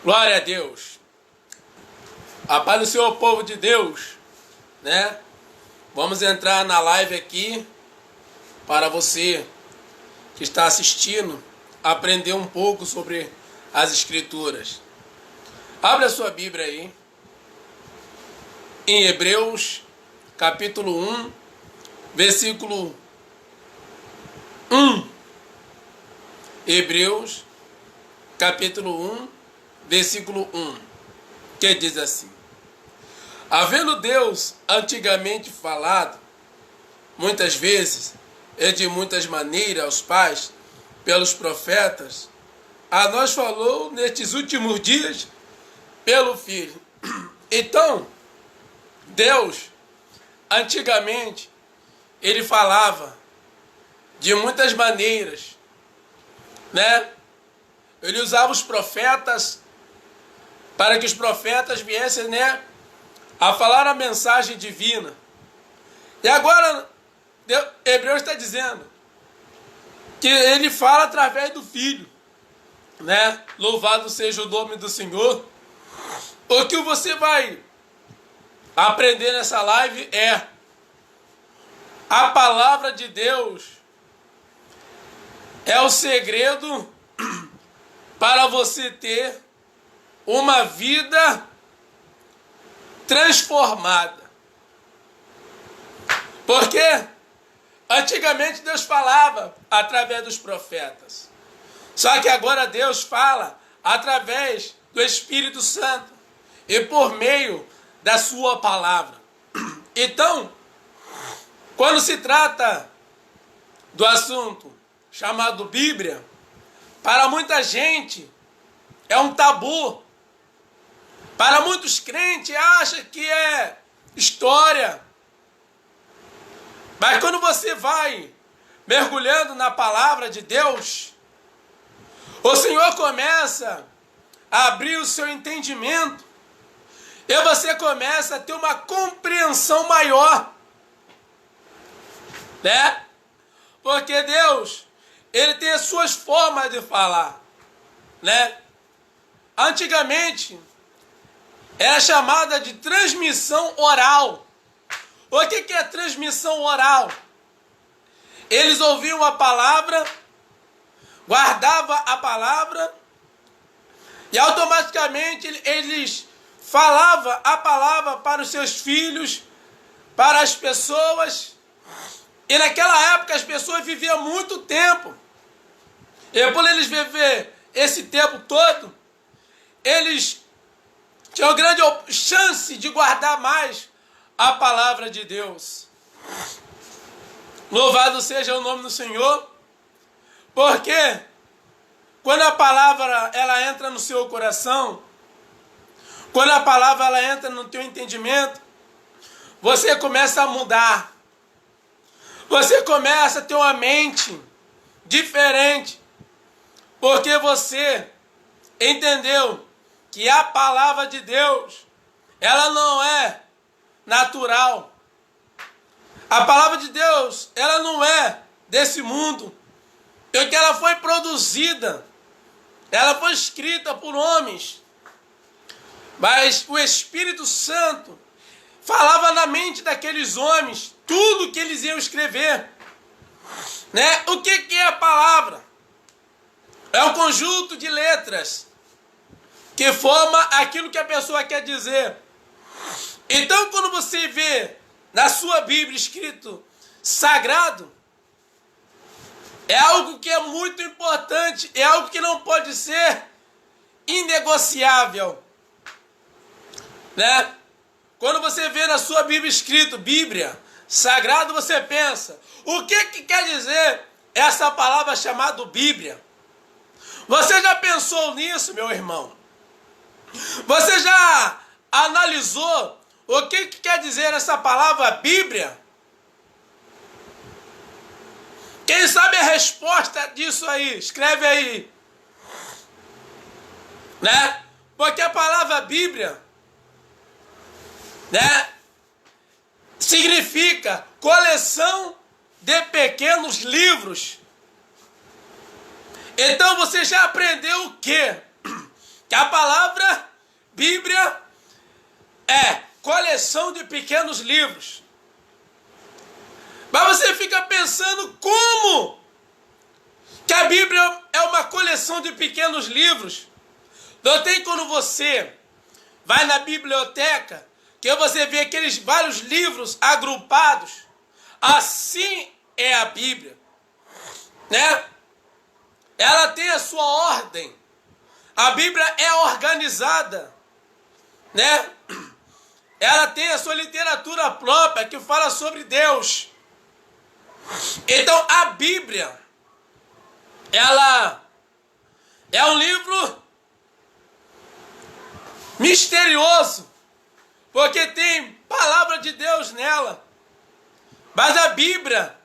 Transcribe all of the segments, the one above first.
Glória a Deus. A paz do Senhor, povo de Deus, né? Vamos entrar na live aqui para você que está assistindo aprender um pouco sobre as Escrituras. Abre a sua Bíblia aí. Em Hebreus, capítulo 1, versículo 1. Hebreus, capítulo 1, versículo 1, que diz assim: havendo Deus antigamente falado, muitas vezes e de muitas maneiras aos pais, pelos profetas, a nós falou nestes últimos dias pelo Filho. Então, Deus, antigamente, ele falava de muitas maneiras, né? Ele usava os profetas para que os profetas viessem, né, a falar a mensagem divina. E agora, Hebreus está dizendo que ele fala através do Filho, né? Louvado seja o nome do Senhor. O que você vai aprender nessa live é a palavra de Deus é o segredo para você ter uma vida transformada. Porque antigamente Deus falava através dos profetas. Só que agora Deus fala através do Espírito Santo e por meio da sua palavra. Então, quando se trata do assunto chamado Bíblia, para muita gente é um tabu. Para muitos crentes acha que é história. Mas quando você vai mergulhando na palavra de Deus, o Senhor começa a abrir o seu entendimento e você começa a ter uma compreensão maior, né? Porque Deus, ele tem as suas formas de falar, né? Antigamente era chamada de transmissão oral. O que é transmissão oral? Eles ouviam a palavra, guardavam a palavra e automaticamente eles falavam a palavra para os seus filhos, para as pessoas. E naquela época as pessoas viviam muito tempo. E por eles viver esse tempo todo, eles tinham grande chance de guardar mais a palavra de Deus. Louvado seja o nome do Senhor, porque quando a palavra ela entra no seu coração, quando a palavra ela entra no teu entendimento, você começa a mudar. Você começa a ter uma mente diferente, porque você entendeu que a palavra de Deus, ela não é natural. A palavra de Deus, ela não é desse mundo. Porque ela foi produzida, ela foi escrita por homens. Mas o Espírito Santo falava na mente daqueles homens tudo que eles iam escrever, né? O que é a palavra? É um conjunto de letras que forma aquilo que a pessoa quer dizer. Então, quando você vê na sua Bíblia escrito sagrado, é algo que é muito importante, é algo que não pode ser inegociável, né? Quando você vê na sua Bíblia escrito Bíblia, sagrado, você pensa, o que quer dizer essa palavra chamada Bíblia? Você já pensou nisso, meu irmão? Você já analisou o que quer dizer essa palavra Bíblia? Quem sabe a resposta disso aí? Escreve aí. Né? Porque a palavra Bíblia, né, significa coleção de pequenos livros. Então você já aprendeu o quê? que a palavra Bíblia é coleção de pequenos livros. Mas você fica pensando como que a Bíblia é uma coleção de pequenos livros. Não tem quando você vai na biblioteca que você vê aqueles vários livros agrupados. Assim é a Bíblia, né? Ela tem a sua ordem. A Bíblia é organizada, né? Ela tem a sua literatura própria que fala sobre Deus. Então a Bíblia, ela é um livro misterioso, porque tem palavra de Deus nela. Mas a Bíblia,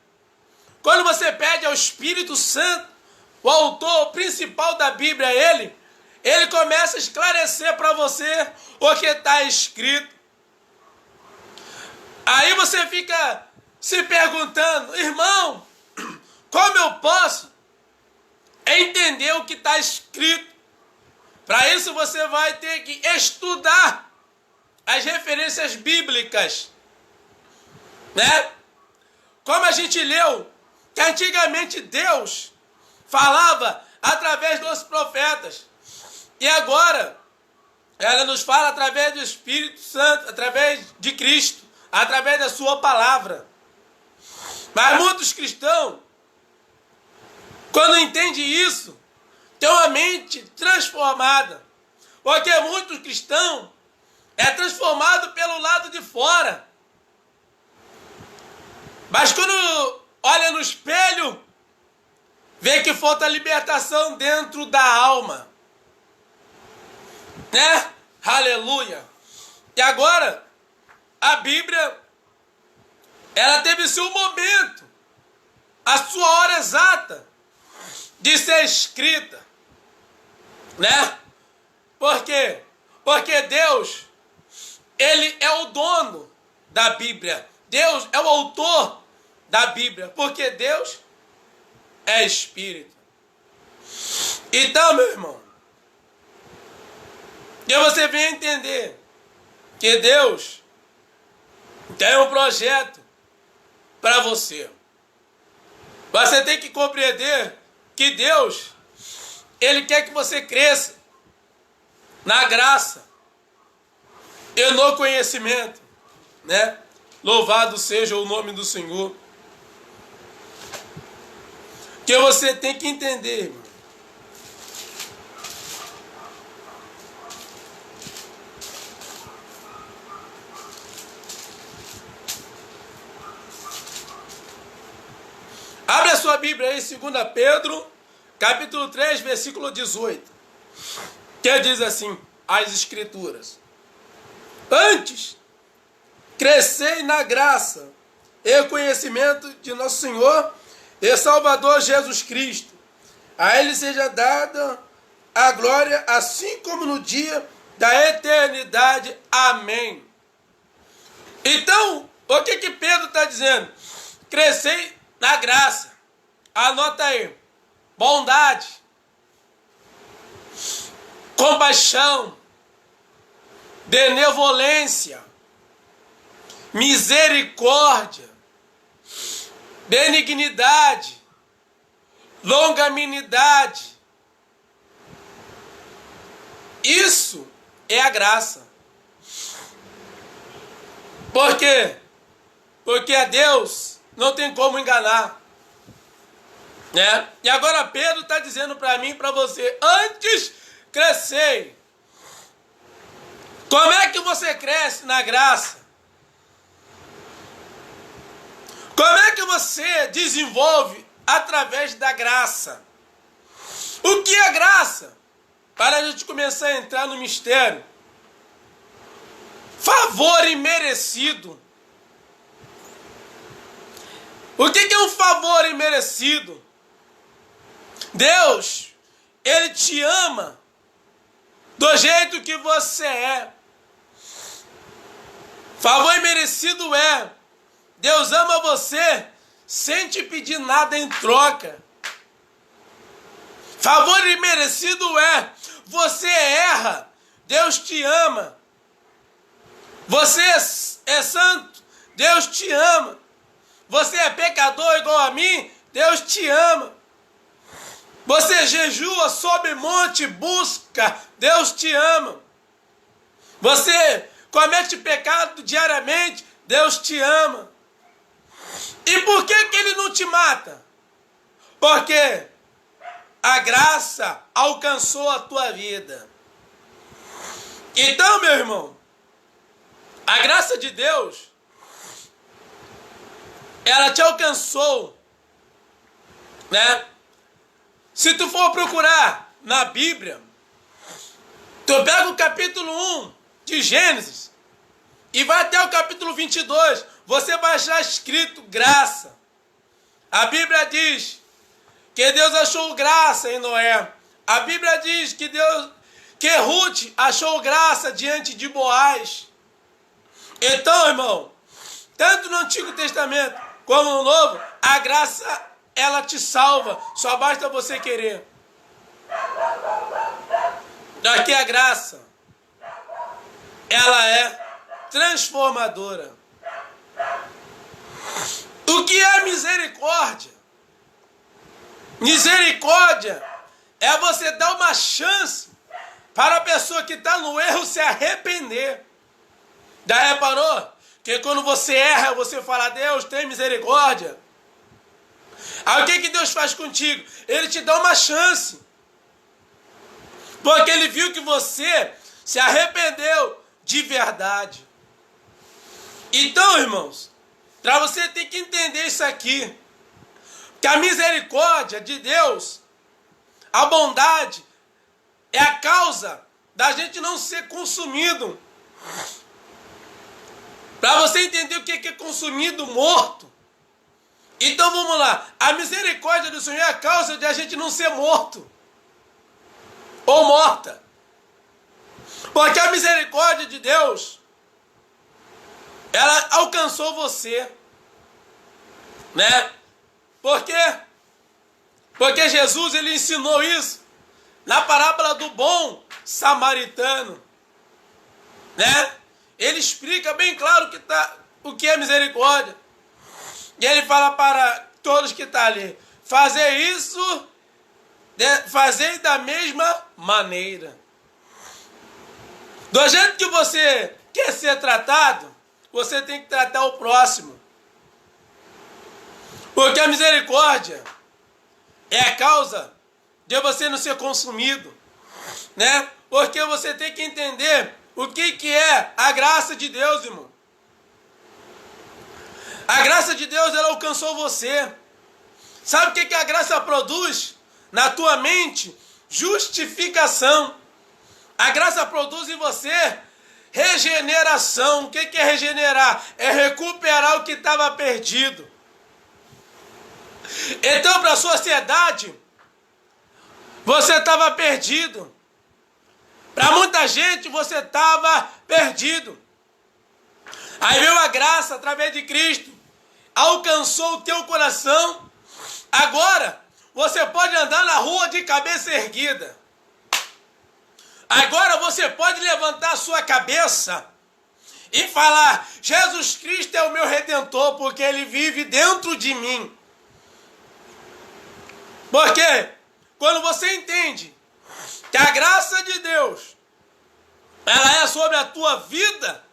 quando você pede ao Espírito Santo, o autor principal da Bíblia, ele começa a esclarecer para você o que está escrito. Aí você fica se perguntando, irmão, como eu posso entender o que está escrito? Para isso você vai ter que estudar as referências bíblicas, né? Como a gente leu, que antigamente Deus falava através dos profetas. E agora, ela nos fala através do Espírito Santo, através de Cristo, através da sua palavra. Mas muitos cristãos, quando entendem isso, têm uma mente transformada. Porque muitos cristãos é transformado pelo lado de fora. Mas quando olha no espelho, vê que falta libertação dentro da alma. Né? Aleluia. E agora, a Bíblia, ela teve seu momento, a sua hora exata de ser escrita. Né? Por quê? Porque Deus, Ele é o dono da Bíblia. Deus é o autor da Bíblia. Porque Deus é Espírito. Então, meu irmão, que você venha entender que Deus tem um projeto para você. Você tem que compreender que Deus, Ele quer que você cresça na graça e no conhecimento, né? Louvado seja o nome do Senhor. Que você tem que entender, irmão. Abre a sua Bíblia aí, 2 Pedro, capítulo 3, versículo 18. Que diz assim, as Escrituras. Antes, crescei na graça e conhecimento de nosso Senhor e Salvador Jesus Cristo. A Ele seja dada a glória, assim como no dia da eternidade. Amém. Então, o que Pedro está dizendo? Crescei na graça. Anota aí. Bondade. Compaixão. Benevolência. Misericórdia. Benignidade. Longanimidade. Isso é a graça. Por quê? Porque a Deus não tem como enganar. Né? E agora Pedro está dizendo para mim e para você, antes crescei. Como é que você cresce na graça? Como é que você desenvolve através da graça? O que é graça? Para a gente começar a entrar no mistério. Favor imerecido. O que é um favor imerecido? Deus, Ele te ama do jeito que você é. Favor imerecido é, Deus ama você sem te pedir nada em troca. Favor imerecido é, você erra, Deus te ama. Você é santo, Deus te ama. Você é pecador igual a mim, Deus te ama. Você jejua, sobe monte, busca, Deus te ama. Você comete pecado diariamente, Deus te ama. E por que Ele não te mata? Porque a graça alcançou a tua vida. Então, meu irmão, a graça de Deus, ela te alcançou, né? Se tu for procurar na Bíblia, tu pega o capítulo 1 de Gênesis e vai até o capítulo 22, você vai achar escrito graça. A Bíblia diz que Deus achou graça em Noé. A Bíblia diz que Ruth achou graça diante de Boaz. Então, irmão, tanto no Antigo Testamento como no Novo, a graça, ela te salva. Só basta você querer. Daqui a graça, ela é transformadora. O que é misericórdia? Misericórdia é você dar uma chance para a pessoa que está no erro se arrepender. Já reparou? Que quando você erra, você fala, Deus, tem misericórdia. Aí o que Deus faz contigo? Ele te dá uma chance. Porque Ele viu que você se arrependeu de verdade. Então, irmãos, para você ter que entender isso aqui, que a misericórdia de Deus, a bondade, é a causa da gente não ser consumido. Para você entender o que é consumido, morto. Então vamos lá. A misericórdia do Senhor é a causa de a gente não ser morto. Ou morta. Porque a misericórdia de Deus, ela alcançou você. Né? Por quê? Porque Jesus, ele ensinou isso na parábola do bom samaritano. Né? Ele explica bem claro o que é misericórdia. E ele fala para todos que estão ali, fazei da mesma maneira. Do jeito que você quer ser tratado, você tem que tratar o próximo. Porque a misericórdia é a causa de você não ser consumido. Né? Porque você tem que entender o que é a graça de Deus, irmão. A graça de Deus, ela alcançou você. Sabe o que a graça produz na tua mente? Justificação. A graça produz em você regeneração. O que é regenerar? É recuperar o que estava perdido. Então, para a sociedade, você estava perdido. Para muita gente, você estava perdido. Aí veio a graça através de Cristo, alcançou o teu coração. Agora, você pode andar na rua de cabeça erguida. Agora você pode levantar a sua cabeça e falar, Jesus Cristo é o meu Redentor, porque Ele vive dentro de mim. Porque quando você entende que a graça de Deus, ela é sobre a tua vida,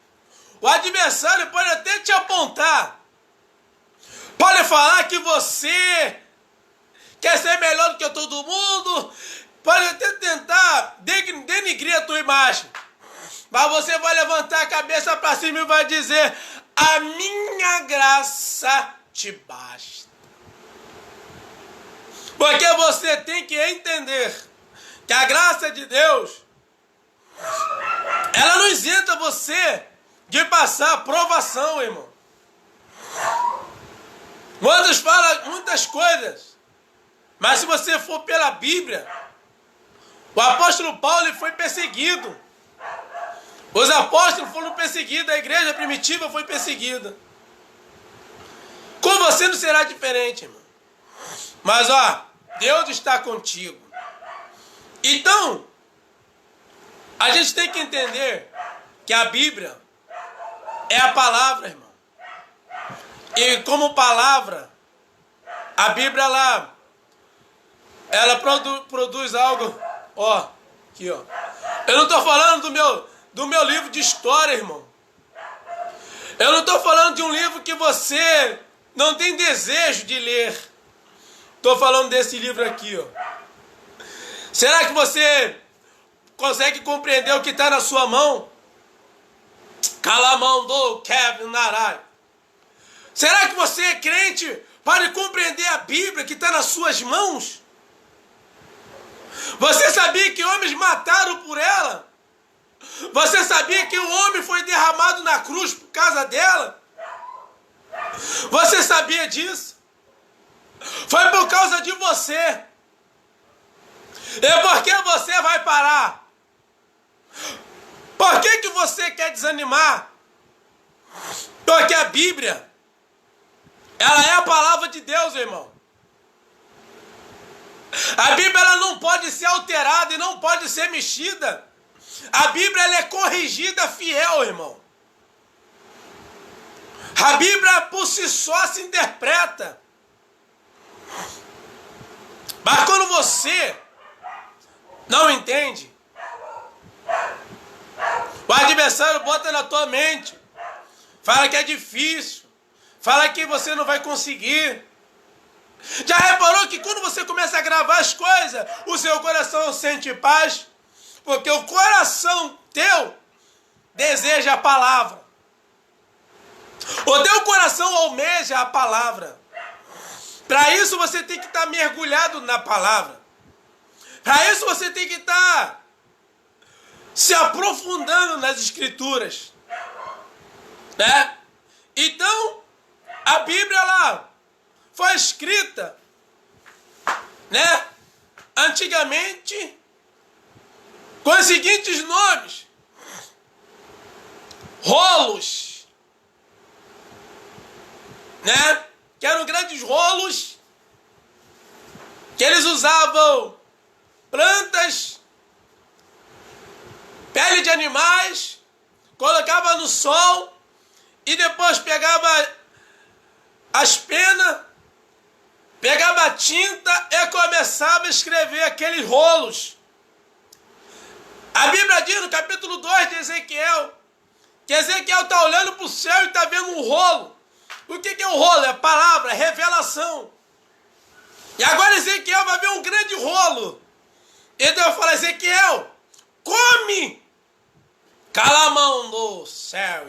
o adversário pode até te apontar, pode falar que você quer ser melhor do que todo mundo, pode até tentar denigrir a tua imagem, mas você vai levantar a cabeça para cima e vai dizer, a minha graça te basta. Porque você tem que entender que a graça de Deus, ela não isenta você de passar provação, irmão. Muitos falam muitas coisas, mas se você for pela Bíblia, o apóstolo Paulo foi perseguido. Os apóstolos foram perseguidos, a igreja primitiva foi perseguida. Com você não será diferente, irmão. Mas, Deus está contigo. Então, A gente tem que entender que a Bíblia é a palavra, irmão. E como palavra, a Bíblia ela produz algo, ó, aqui, ó. Eu não estou falando do meu livro de história, irmão. Eu não estou falando de um livro que você não tem desejo de ler. Estou falando desse livro aqui, ó. Será que você consegue compreender o que está na sua mão? Calamão do Kevin Narai. Será que você é crente para compreender a Bíblia que está nas suas mãos? Você sabia que homens mataram por ela? Você sabia que o homem foi derramado na cruz por causa dela? Você sabia disso? Foi por causa de você. E por que você vai parar? Por que você quer desanimar? Porque a Bíblia, ela é a palavra de Deus, irmão. A Bíblia ela não pode ser alterada e não pode ser mexida. A Bíblia ela é corrigida fiel, irmão. A Bíblia por si só se interpreta. Mas quando você não entende, o adversário bota na tua mente, fala que é difícil, fala que você não vai conseguir. Já reparou que quando você começa a gravar as coisas, o seu coração sente paz? Porque o coração teu deseja a palavra. O teu coração almeja a palavra. Para isso você tem que estar mergulhado na palavra. Para isso você tem que estar se aprofundando nas escrituras. Né? Então, a Bíblia lá foi escrita, né, antigamente, com os seguintes nomes: rolos, né, que eram grandes rolos, que eles usavam plantas, pele de animais, colocava no sol e depois pegava as penas, pegava a tinta e começava a escrever aqueles rolos. A Bíblia diz no capítulo 2 de Ezequiel, que Ezequiel está olhando para o céu e está vendo um rolo. O que é o rolo? É a palavra, é revelação. E agora Ezequiel vai ver um grande rolo. E Deus vai falar: Ezequiel, come! Cala a mão do céu.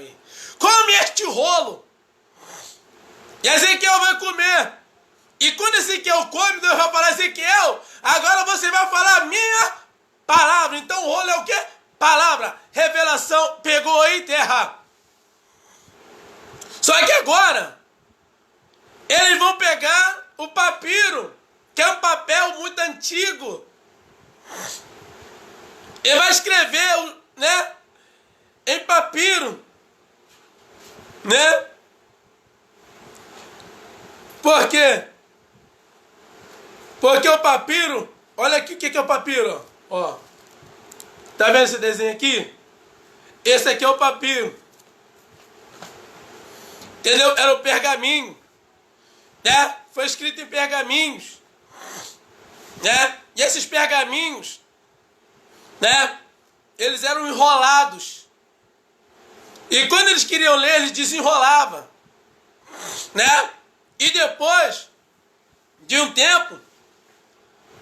Come este rolo. E Ezequiel vai comer. E quando Ezequiel come, Deus vai falar: Ezequiel, agora você vai falar a minha palavra. Então o rolo é o quê? Palavra, revelação, pegou aí terra. Só que agora, eles vão pegar o papiro, que é um papel muito antigo, e vai escrever, né, em papiro, né? Por quê? Porque o papiro, olha aqui o que é o papiro, ó. Tá vendo esse desenho aqui? Esse aqui é o papiro. Entendeu? Era o pergaminho, né? Foi escrito em pergaminhos, né? E esses pergaminhos, né, eles eram enrolados. E quando eles queriam ler, eles desenrolavam, né? E depois de um tempo,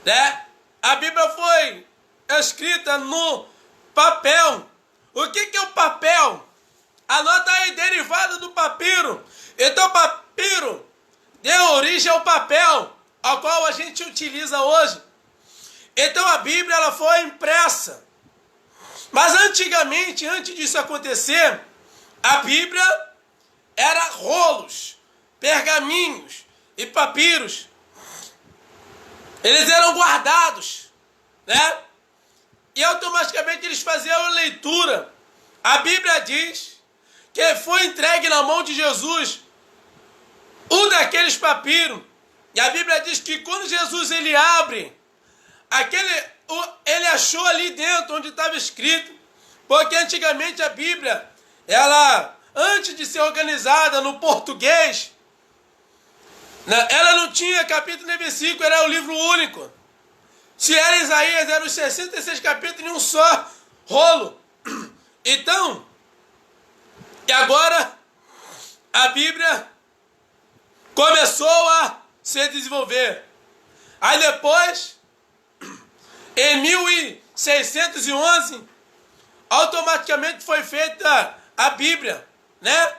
né, a Bíblia foi escrita no papel. O que é o papel? Anota aí, derivado do papiro. Então, o papiro deu origem ao papel, ao qual a gente utiliza hoje. Então, a Bíblia ela foi impressa. Mas antigamente, antes disso acontecer, a Bíblia era rolos, pergaminhos e papiros. Eles eram guardados, né? E automaticamente eles faziam a leitura. A Bíblia diz que foi entregue na mão de Jesus um daqueles papiros. E a Bíblia diz que quando Jesus ele abre ele achou ali dentro onde estava escrito, porque antigamente a Bíblia, ela, antes de ser organizada no português, ela não tinha capítulo nem versículo, era o livro único. Se era Isaías, eram os 66 capítulos em um só rolo. Então, e agora a Bíblia começou a se desenvolver. Aí depois, em 1611, automaticamente foi feita a Bíblia, né?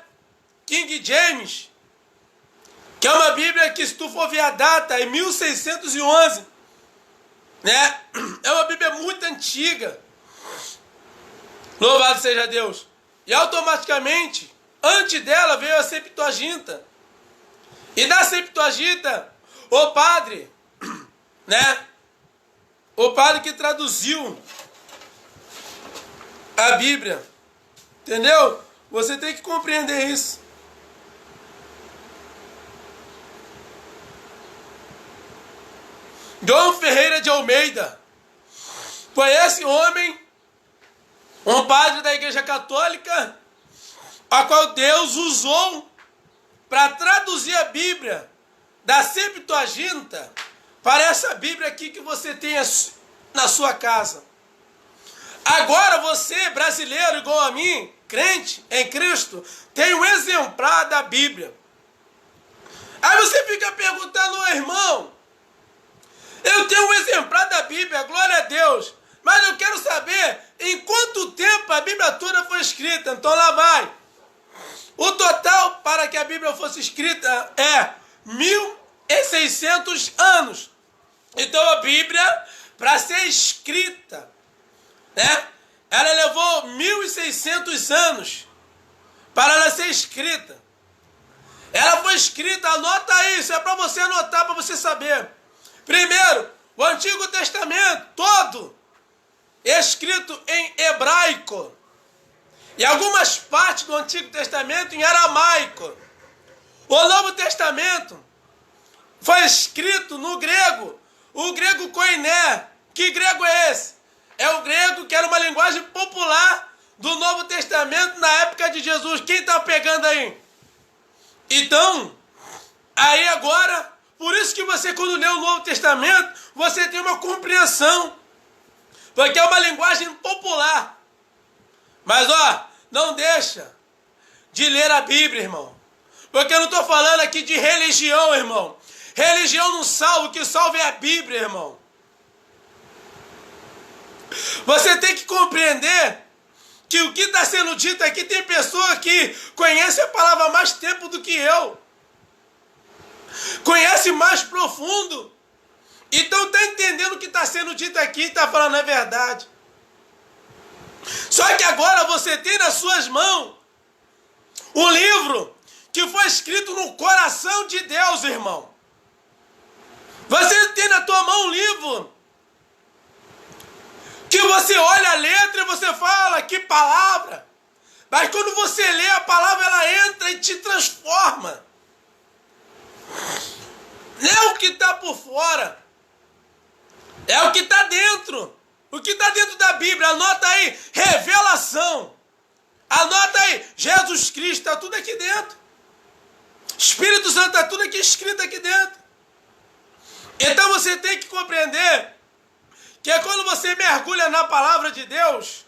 King James, que é uma Bíblia que, se tu for ver a data, é 1611, né? É uma Bíblia muito antiga. Louvado seja Deus. E automaticamente, antes dela veio a Septuaginta. E da Septuaginta, o padre, né? O padre que traduziu a Bíblia, entendeu? Você tem que compreender isso. João Ferreira de Almeida foi esse homem, um padre da Igreja Católica, a qual Deus usou para traduzir a Bíblia da Septuaginta para essa Bíblia aqui que você tem na sua casa. Agora você, brasileiro igual a mim, crente em Cristo, tem um exemplar da Bíblia. Aí você fica perguntando, ô irmão, eu tenho um exemplar da Bíblia, glória a Deus, mas eu quero saber em quanto tempo a Bíblia toda foi escrita. Então lá vai. O total para que a Bíblia fosse escrita é 1600 anos. Então a Bíblia, para ser escrita, né, ela levou 1600 anos para ela ser escrita. Ela foi escrita, anota isso, é para você anotar, para você saber. Primeiro, o Antigo Testamento todo escrito em hebraico e algumas partes do Antigo Testamento em aramaico. O Novo Testamento foi escrito no grego, o grego koiné. Que grego é esse? É o grego que era uma linguagem popular do Novo Testamento na época de Jesus. Quem está pegando aí? Então, aí agora, por isso que você, quando lê o Novo Testamento, você tem uma compreensão, porque é uma linguagem popular. Mas ó, não deixa de ler a Bíblia, irmão, porque eu não estou falando aqui de religião, irmão. Religião não salva, o que salva é a Bíblia, irmão. Você tem que compreender que o que está sendo dito aqui, tem pessoa que conhece a palavra há mais tempo do que eu, conhece mais profundo, então está entendendo o que está sendo dito aqui e está falando a verdade. Só que agora você tem nas suas mãos um livro que foi escrito no coração de Deus, irmão. Você tem na tua mão um livro que você olha a letra e você fala, que palavra. Mas quando você lê a palavra, ela entra e te transforma. Não é o que está por fora, é o que está dentro. O que está dentro da Bíblia, anota aí, revelação. Anota aí, Jesus Cristo, está tudo aqui dentro. Espírito Santo, está tudo aqui escrito aqui dentro. Então você tem que compreender que é quando você mergulha na palavra de Deus,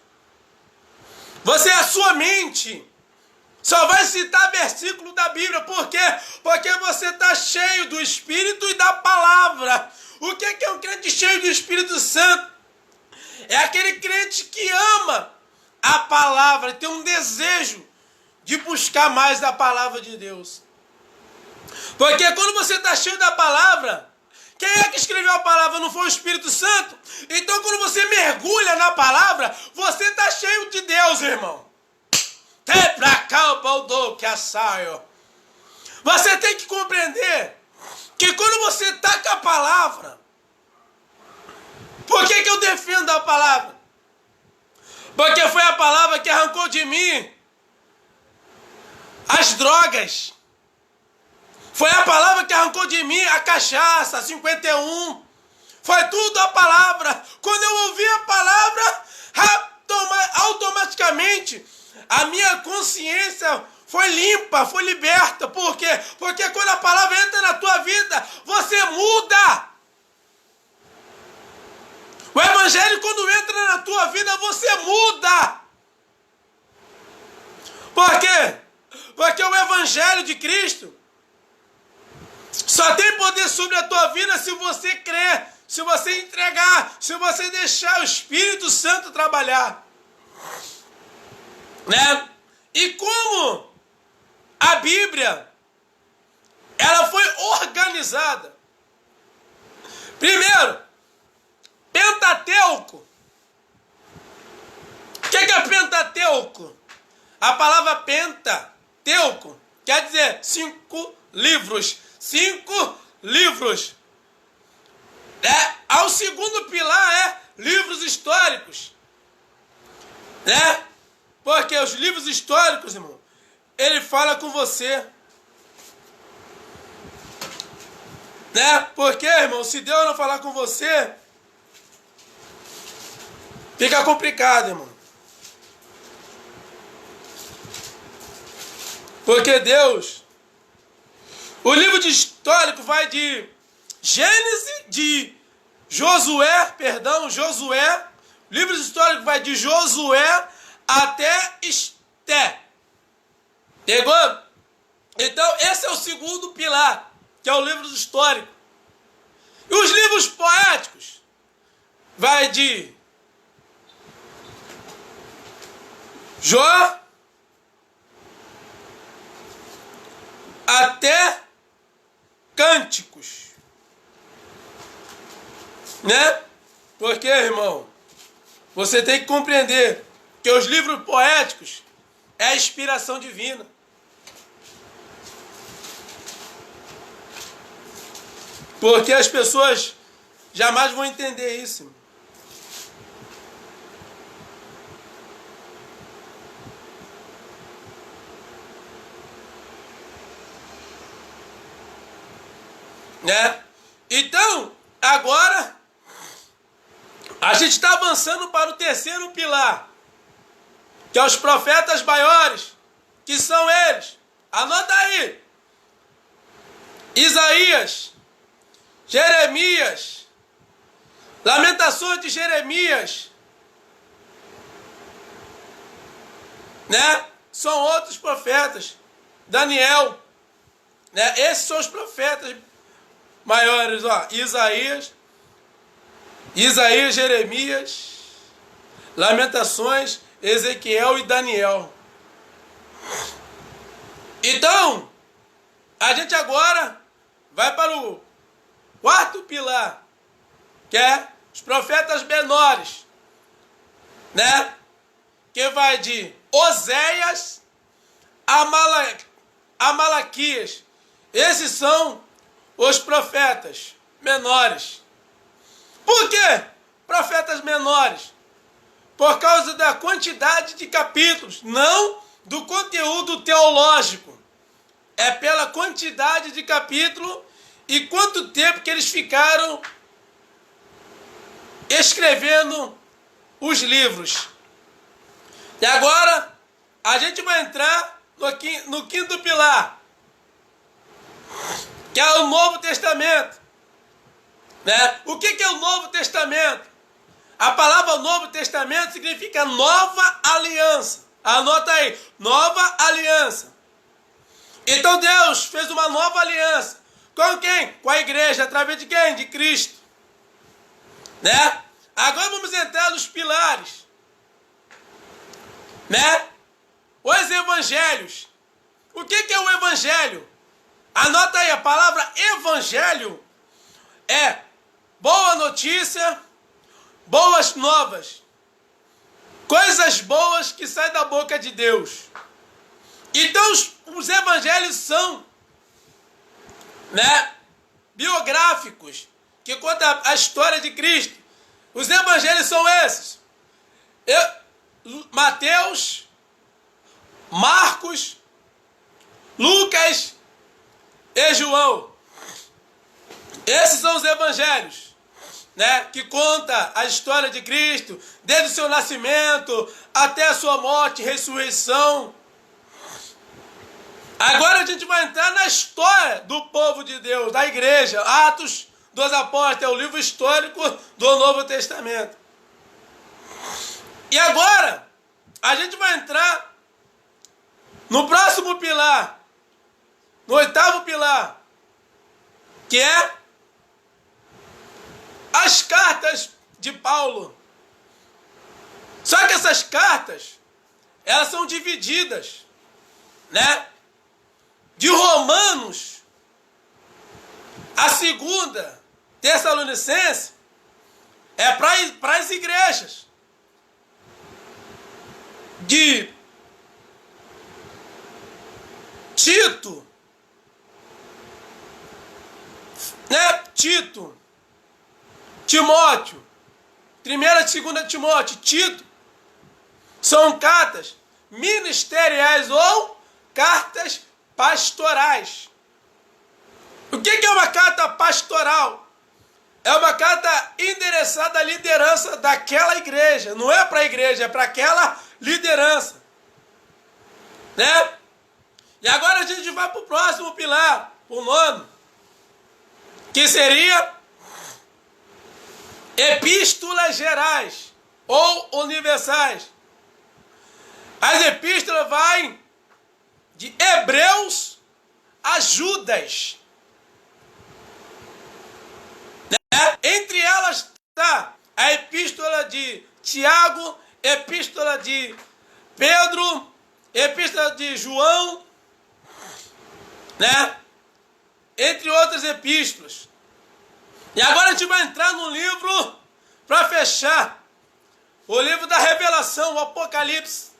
a sua mente só vai citar versículo da Bíblia. Por quê? Porque você está cheio do Espírito e da palavra. O que é um crente cheio do Espírito Santo? É aquele crente que ama a palavra, tem um desejo de buscar mais da palavra de Deus. Porque quando você está cheio da palavra, quem é que escreveu a palavra? Não foi o Espírito Santo? Então quando você mergulha na palavra, você está cheio de Deus, irmão. Você tem que compreender que quando você está com a palavra, por que eu defendo a palavra? Porque foi a palavra que arrancou de mim as drogas. Foi a palavra que arrancou de mim a cachaça, 51. Foi tudo a palavra. Quando eu ouvi a palavra, automaticamente a minha consciência foi limpa, foi liberta. Por quê? Porque quando a palavra entra na tua vida, você muda. O evangelho, quando entra na tua vida, você muda. Por quê? Porque o evangelho de Cristo só tem poder sobre a tua vida se você crer, se você entregar, se você deixar o Espírito Santo trabalhar. Né? E como a Bíblia, ela foi organizada. Primeiro, Pentateuco. O que é Pentateuco? A palavra Pentateuco quer dizer 5 livros. 5 livros. Ao segundo pilar é livros históricos. Né? Porque os livros históricos, irmão, ele fala com você. Né? Porque, irmão, se Deus não falar com você, fica complicado, irmão. Porque Deus... O livro de histórico vai de Josué. O livro histórico vai de Josué até Esté. Pegou? Então, esse é o segundo pilar, que é o livro histórico. E os livros poéticos vai de Jó até Cânticos, né? Porque, irmão, você tem que compreender que os livros poéticos é a inspiração divina. Porque as pessoas jamais vão entender isso, irmão. Né? Então, agora, a gente está avançando para o terceiro pilar, que é os profetas maiores, que são eles. Anota aí. Isaías, Jeremias, Lamentações de Jeremias, né? São outros profetas. Daniel, né? Esses são os profetas maiores, ó, Isaías, Jeremias, Lamentações, Ezequiel e Daniel. Então, a gente agora vai para o quarto pilar, que é os profetas menores, né? Que vai de Oséias a Malaquias. Esses são os profetas menores. Por quê? Profetas menores. Por causa da quantidade de capítulos, não do conteúdo teológico. É pela quantidade de capítulo e quanto tempo que eles ficaram escrevendo os livros. E agora, a gente vai entrar no quinto pilar, que é o Novo Testamento. Né? O que é o Novo Testamento? A palavra Novo Testamento significa nova aliança. Anota aí, nova aliança. Então Deus fez uma nova aliança. Com quem? Com a igreja. Através de quem? De Cristo. Né? Agora vamos entrar nos pilares. Né? Os evangelhos. O que é o evangelho? Anota aí, a palavra evangelho é boa notícia, boas novas. Coisas boas que saem da boca de Deus. Então os evangelhos são, né, biográficos, que contam a história de Cristo. Os evangelhos são esses. Mateus, Marcos, Lucas e João. Esses são os evangelhos. né, que conta a história de Cristo, desde o seu nascimento até a sua morte e ressurreição. Agora a gente vai entrar na história do povo de Deus, da igreja, Atos dos Apóstolos, é o livro histórico do Novo Testamento. E agora a gente vai entrar no próximo pilar, no 8º pilar, que é as cartas de Paulo. Só que essas cartas, elas são divididas, né? De Romanos a 2ª Tessalonicense é para as igrejas. De Tito, né? Tito, Timóteo, 1ª e 2ª Timóteo, Tito, são cartas ministeriais ou cartas pastorais. O que é uma carta pastoral? É uma carta endereçada à liderança daquela igreja. Não é para a igreja, é para aquela liderança, né? E agora a gente vai para o próximo pilar, o 9º, que seria epístolas gerais ou universais. As epístolas vão de Hebreus a Judas. Né? Entre elas está a epístola de Tiago, epístola de Pedro, epístola de João, né? Entre outras epístolas. E agora a gente vai entrar no livro para fechar. O livro da Revelação, o Apocalipse.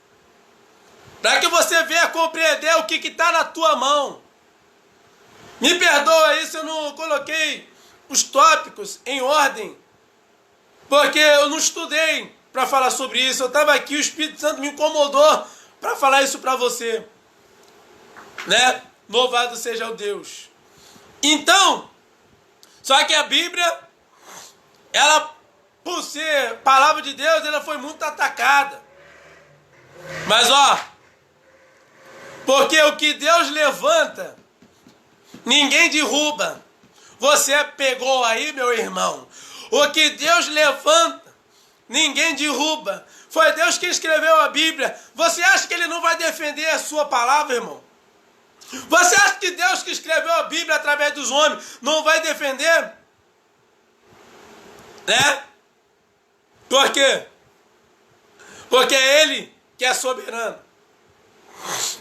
Para que você venha compreender o que está na tua mão. Me perdoa aí se eu não coloquei os tópicos em ordem, porque eu não estudei para falar sobre isso. Eu estava aqui, o Espírito Santo me incomodou para falar isso para você, né? Louvado seja o Deus. Então, só que a Bíblia, ela, por ser palavra de Deus, ela foi muito atacada. Mas porque o que Deus levanta, ninguém derruba. Você pegou aí, meu irmão? O que Deus levanta, ninguém derruba. Foi Deus que escreveu a Bíblia. Você acha que Ele não vai defender a sua palavra, irmão? Você acha que Deus que escreveu a Bíblia através dos homens não vai defender? Né? Por quê? Porque é Ele que é soberano.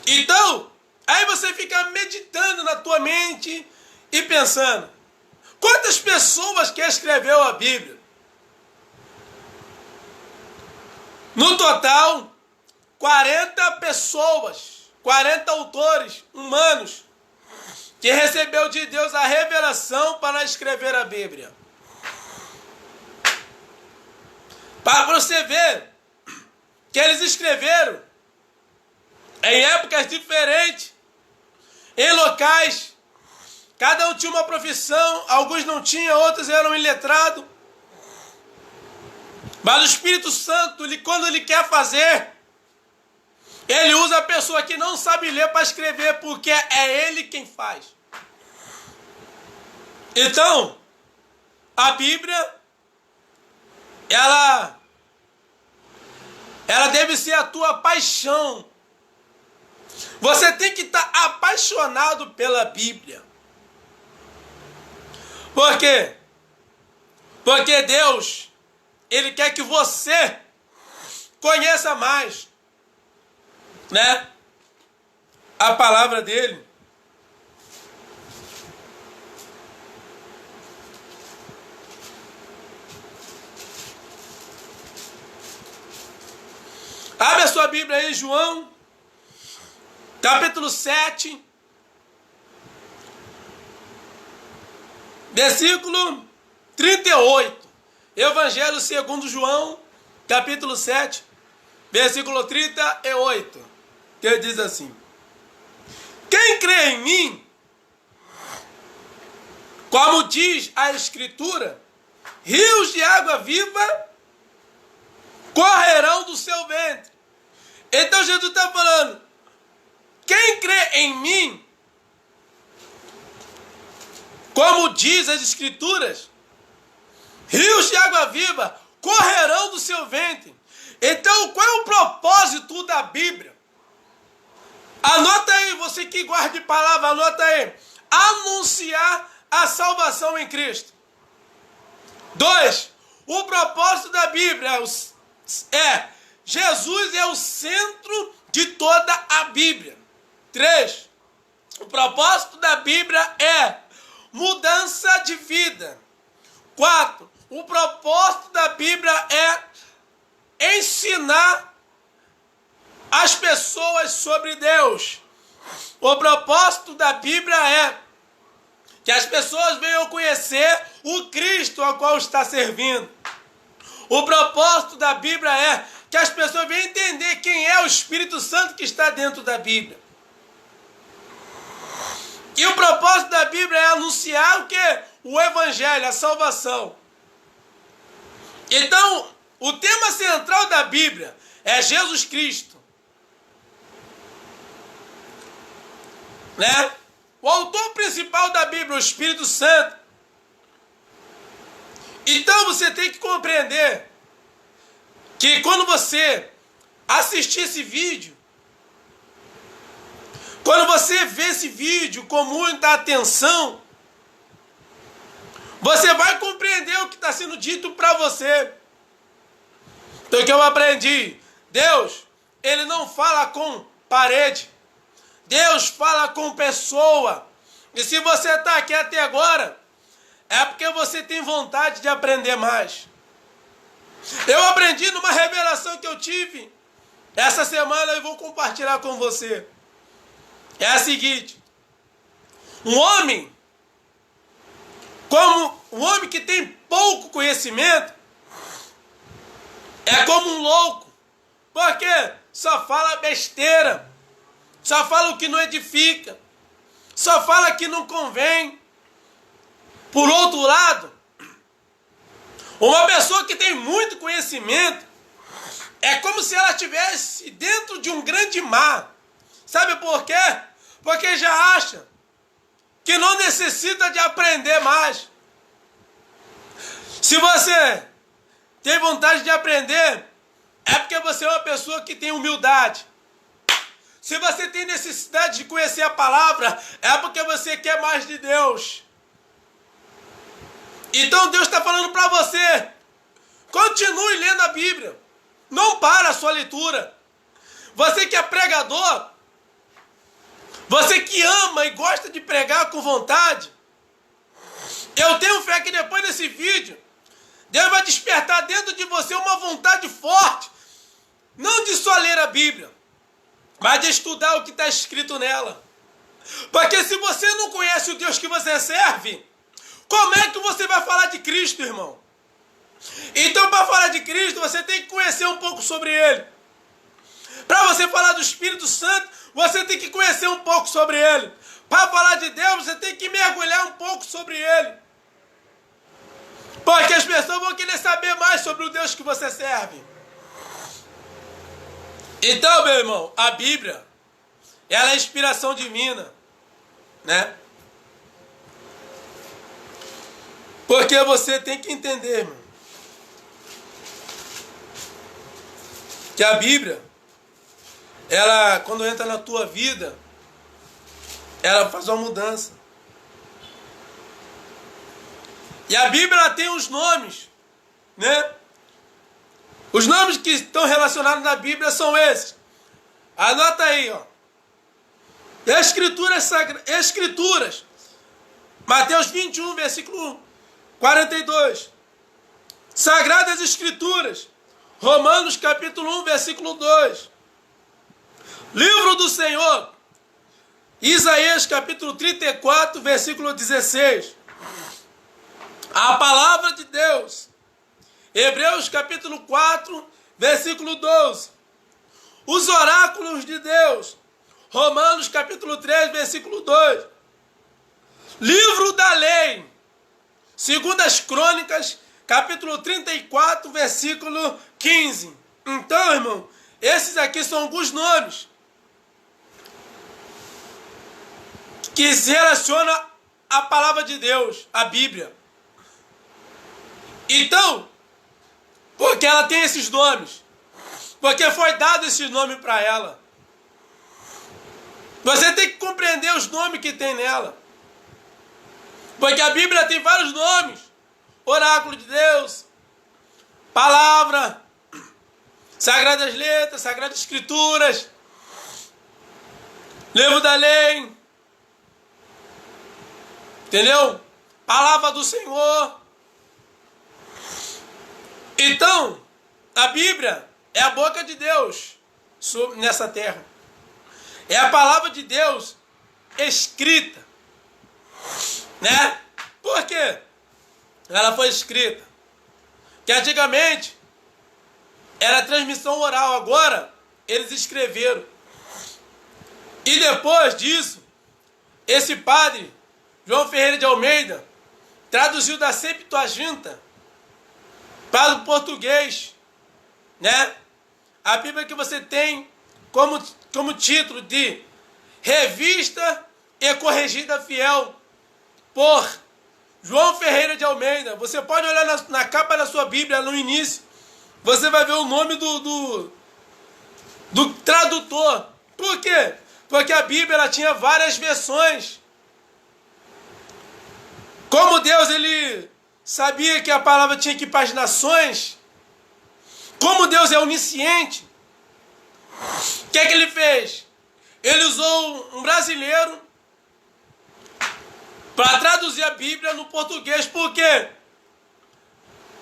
Então, aí você fica meditando na tua mente e pensando, quantas pessoas que escreveu a Bíblia? No total, 40 pessoas, 40 autores humanos que recebeu de Deus a revelação para escrever a Bíblia. Para você ver que eles escreveram em épocas diferentes, em locais, cada um tinha uma profissão, alguns não tinham, outros eram iletrados. Mas o Espírito Santo, quando ele quer fazer, ele usa a pessoa que não sabe ler para escrever, porque é ele quem faz. Então, a Bíblia, ela deve ser a tua paixão. Você tem que estar apaixonado pela Bíblia. Por quê? Porque Deus, Ele quer que você conheça mais, né? A palavra dEle. Abre a sua Bíblia aí, João, capítulo 7, versículo 38. Evangelho segundo João, capítulo 7, versículo 38. Que ele diz assim: quem crê em mim, como diz a Escritura, rios de água viva correrão do seu ventre. Então Jesus está falando, quem crê em mim, como diz as Escrituras, rios de água viva correrão do seu ventre. Então, qual é o propósito da Bíblia? Anota aí, você que guarda de palavra, anota aí. Anunciar a salvação em Cristo. 2. O propósito da Bíblia é Jesus é o centro de toda a Bíblia. 3. O propósito da Bíblia é mudança de vida. 4. O propósito da Bíblia é ensinar as pessoas sobre Deus. O propósito da Bíblia é que as pessoas venham conhecer o Cristo ao qual está servindo. O propósito da Bíblia é que as pessoas venham entender quem é o Espírito Santo que está dentro da Bíblia. E o propósito da Bíblia é anunciar o quê? O Evangelho, a salvação. Então, o tema central da Bíblia é Jesus Cristo. Né? O autor principal da Bíblia, o Espírito Santo. Então você tem que compreender que quando você assistir esse vídeo, quando você vê esse vídeo com muita atenção, você vai compreender o que está sendo dito para você. Então o que eu aprendi? Deus, Ele não fala com parede. Deus fala com pessoa. E se você está aqui até agora, é porque você tem vontade de aprender mais. Eu aprendi numa revelação que eu tive essa semana e vou compartilhar com você. É a seguinte: um homem, como um homem que tem pouco conhecimento, é como um louco, porque só fala besteira, só fala o que não edifica, só fala que não convém. Por outro lado, uma pessoa que tem muito conhecimento é como se ela estivesse dentro de um grande mar. Sabe por quê? Porque já acha que não necessita de aprender mais. Se você tem vontade de aprender, é porque você é uma pessoa que tem humildade. Se você tem necessidade de conhecer a palavra, é porque você quer mais de Deus. Então Deus está falando para você, continue lendo a Bíblia. Não para a sua leitura. Você que é pregador, você que ama e gosta de pregar com vontade, eu tenho fé que depois desse vídeo, Deus vai despertar dentro de você uma vontade forte, não de só ler a Bíblia, mas de estudar o que está escrito nela. Porque se você não conhece o Deus que você serve, como é que você vai falar de Cristo, irmão? Então, para falar de Cristo, você tem que conhecer um pouco sobre Ele. Para você falar do Espírito Santo, você tem que conhecer um pouco sobre Ele. Para falar de Deus, você tem que mergulhar um pouco sobre Ele. Porque as pessoas vão querer saber mais sobre o Deus que você serve. Então, meu irmão, a Bíblia, ela é inspiração divina, né? Porque você tem que entender, irmão, que a Bíblia, ela, quando entra na tua vida, ela faz uma mudança. E a Bíblia, ela tem os nomes, né? Os nomes que estão relacionados na Bíblia são esses. Anota aí, ó. Escrituras. Mateus 21, versículo 42. Sagradas Escrituras. Romanos capítulo 1, versículo 2. Livro do Senhor. Isaías capítulo 34, versículo 16. A palavra de Deus. Hebreus capítulo 4, versículo 12. Os oráculos de Deus. Romanos capítulo 3, versículo 2. Livro da lei. Segundas Crônicas, capítulo 34, versículo 15. Então, irmão, esses aqui são alguns nomes que se relacionam à palavra de Deus, à Bíblia. Então, porque ela tem esses nomes, porque foi dado esse nome para ela. Você tem que compreender os nomes que tem nela. Porque a Bíblia tem vários nomes. Oráculo de Deus, Palavra, Sagradas Letras, Sagradas Escrituras, Livro da Lei. Entendeu? Palavra do Senhor. Então, a Bíblia é a boca de Deus nessa terra. É a palavra de Deus escrita. Né? Por quê? Ela foi escrita. Que antigamente era transmissão oral, agora eles escreveram. E depois disso, esse padre, João Ferreira de Almeida, traduziu da Septuaginta para o português, né? A Bíblia que você tem como título de Revista e Corrigida Fiel, por João Ferreira de Almeida. Você pode olhar na capa da sua Bíblia, no início, você vai ver o nome do tradutor. Por quê? Porque a Bíblia ela tinha várias versões. Como Deus ele sabia que a palavra tinha que paginações, como Deus é onisciente, o que é que ele fez? Ele usou um brasileiro para traduzir a Bíblia no português. Por quê?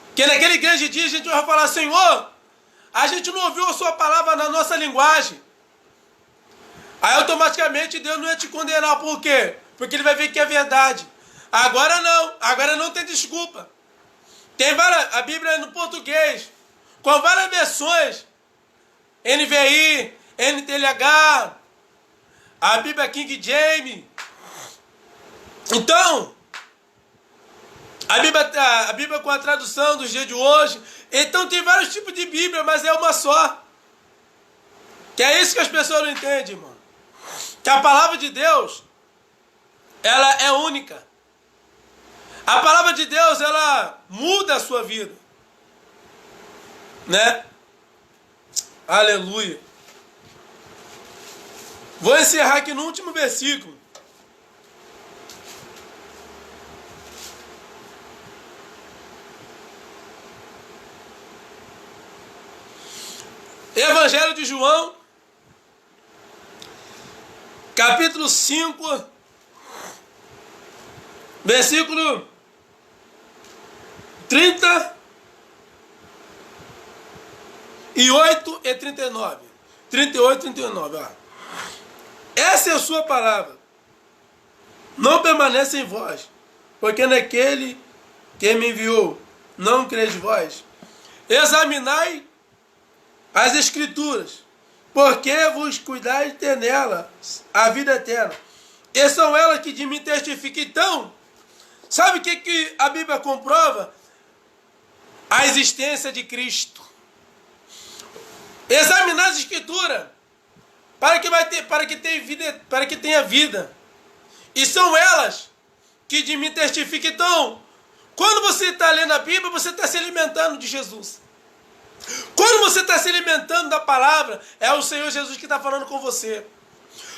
Porque naquele grande dia a gente vai falar: Senhor, a gente não ouviu a sua palavra na nossa linguagem. Aí automaticamente Deus não ia te condenar. Por quê? Porque ele vai ver que é verdade. Agora não tem desculpa. Tem a Bíblia no português, com várias versões. NVI, NTLH, a Bíblia King James. Então, a Bíblia com a tradução dos dias de hoje. Então tem vários tipos de Bíblia, mas é uma só. Que é isso que as pessoas não entendem, irmão. Que a palavra de Deus, ela é única. A palavra de Deus, ela muda a sua vida. Né? Aleluia. Vou encerrar aqui no último versículo. Evangelho de João, capítulo 5, versículo 38 e 39. 38 e 39, ó. Essa é a sua palavra. Não permaneça em vós, porque naquele que me enviou não creis vós. Examinai as Escrituras, porque vos cuidais de ter nela a vida eterna. E são elas que de mim testificam. Então, sabe o que a Bíblia comprova? A existência de Cristo. Examinar as Escrituras para que tenha vida. E são elas que de mim testificam. Então, quando você está lendo a Bíblia, você está se alimentando de Jesus. Quando você está se alimentando da palavra, é o Senhor Jesus que está falando com você.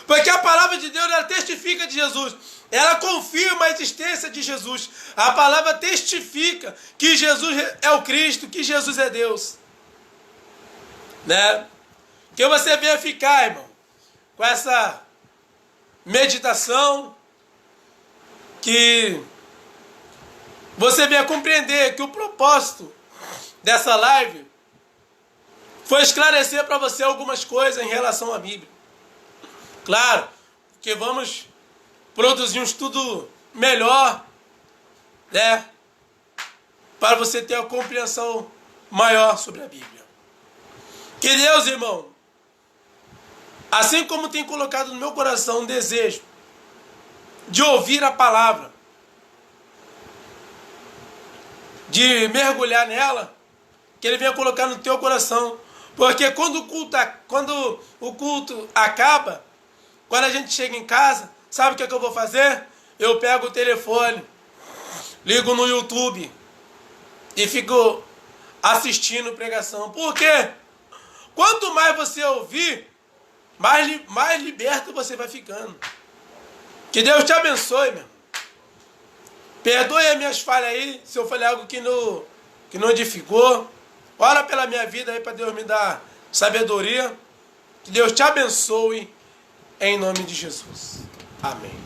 Porque a palavra de Deus, ela testifica de Jesus. Ela confirma a existência de Jesus. A palavra testifica que Jesus é o Cristo, que Jesus é Deus. Né? Que você venha ficar, irmão, com essa meditação, que você venha compreender que o propósito dessa live foi esclarecer para você algumas coisas em relação à Bíblia. Claro, que vamos produzir um estudo melhor, né? Para você ter uma compreensão maior sobre a Bíblia. Que Deus, irmão, assim como tem colocado no meu coração um desejo de ouvir a palavra, de mergulhar nela, que Ele venha colocar no teu coração. Porque quando o culto acaba, quando a gente chega em casa, sabe o que eu vou fazer? Eu pego o telefone, ligo no YouTube e fico assistindo pregação. Por quê? Quanto mais você ouvir, mais liberto você vai ficando. Que Deus te abençoe, meu. Perdoe as minhas falhas aí, se eu falei algo que não edificou. Ora pela minha vida aí para Deus me dar sabedoria. Que Deus te abençoe em nome de Jesus. Amém.